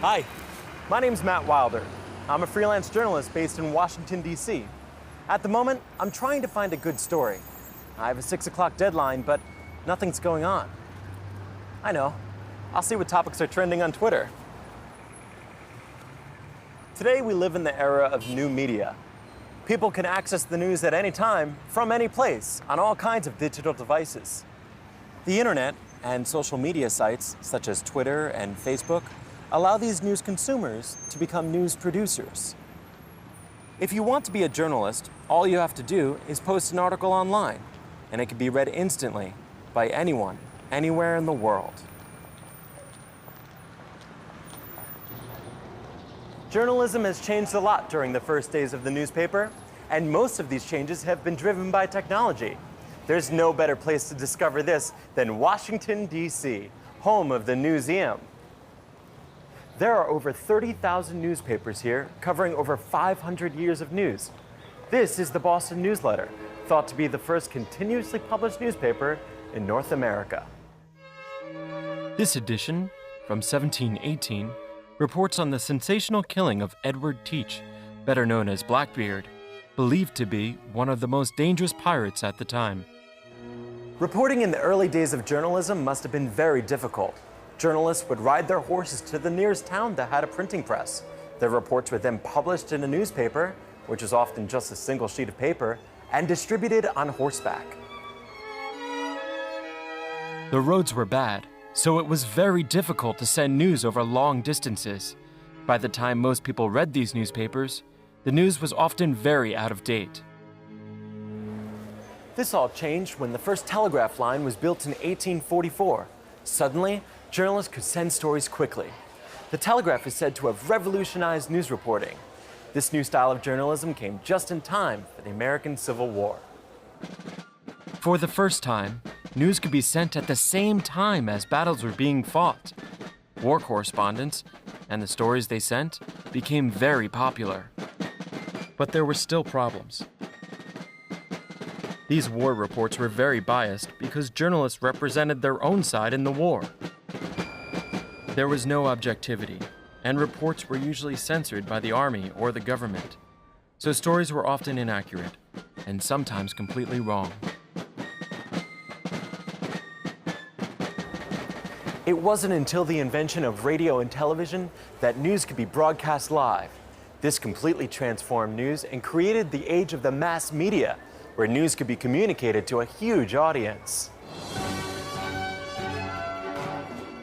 Hi, my name's Matt Wilder. I'm a freelance journalist based in Washington, D.C. At the moment, I'm trying to find a good story. I have a 6 o'clock deadline, but nothing's going on. I know. I'll see what topics are trending on Twitter. Today, we live in the era of new media. People can access the news at any time, from any place, on all kinds of digital devices. The internet and social media sites, such as Twitter and Facebook, allow these news consumers to become news producers. If you want to be a journalist, all you have to do is post an article online, and it can be read instantly by anyone, anywhere in the world. Journalism has changed a lot during the first days of the newspaper, and most of these changes have been driven by technology. There's no better place to discover this than Washington, D.C., home of the Newseum. There are over 30,000 newspapers here, covering over 500 years of news. This is the Boston Newsletter, thought to be the first continuously published newspaper in North America. This edition, from 1718, reports on the sensational killing of Edward Teach, better known as Blackbeard, believed to be one of the most dangerous pirates at the time. Reporting in the early days of journalism must have been very difficult. Journalists would ride their horses to the nearest town that had a printing press. Their reports were then published in a newspaper, which was often just a single sheet of paper, and distributed on horseback. The roads were bad, so it was very difficult to send news over long distances. By the time most people read these newspapers, the news was often very out of date. This all changed when the first telegraph line was built in 1844. Suddenly, journalists could send stories quickly. The telegraph is said to have revolutionized news reporting. This new style of journalism came just in time for the American Civil War. For the first time, news could be sent at the same time as battles were being fought. War correspondents, and the stories they sent, became very popular. But there were still problems. These war reports were very biased because journalists represented their own side in the war. There was no objectivity, and reports were usually censored by the army or the government, so stories were often inaccurate, and sometimes completely wrong. It wasn't until the invention of radio and television that news could be broadcast live. This completely transformed news and created the age of the mass media, where news could be communicated to a huge audience.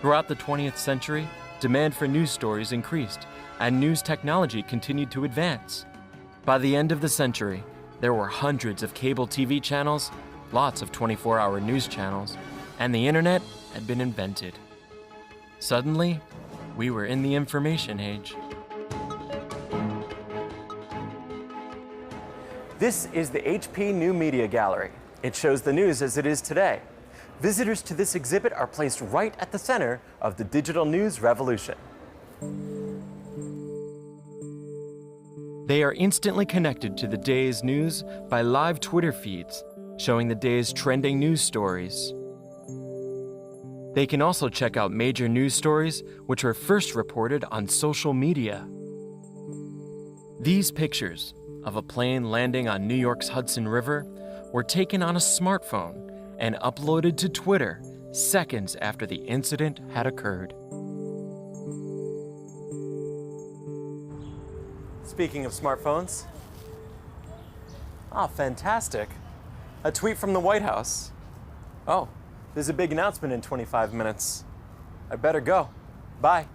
Throughout the 20th century, demand for news stories increased, and news technology continued to advance. By the end of the century, there were hundreds of cable TV channels, lots of 24-hour news channels, and the internet had been invented. Suddenly, we were in the information age. This is the HP New Media Gallery. It shows the news as it is today. Visitors to this exhibit are placed right at the center of the digital news revolution. They are instantly connected to the day's news by live Twitter feeds, showing the day's trending news stories. They can also check out major news stories which were first reported on social media. These pictures of a plane landing on New York's Hudson River were taken on a smartphone and uploaded to Twitter seconds after the incident had occurred. Speaking of smartphones, fantastic. A tweet from the White House. Oh, there's a big announcement in 25 minutes. I better go. Bye.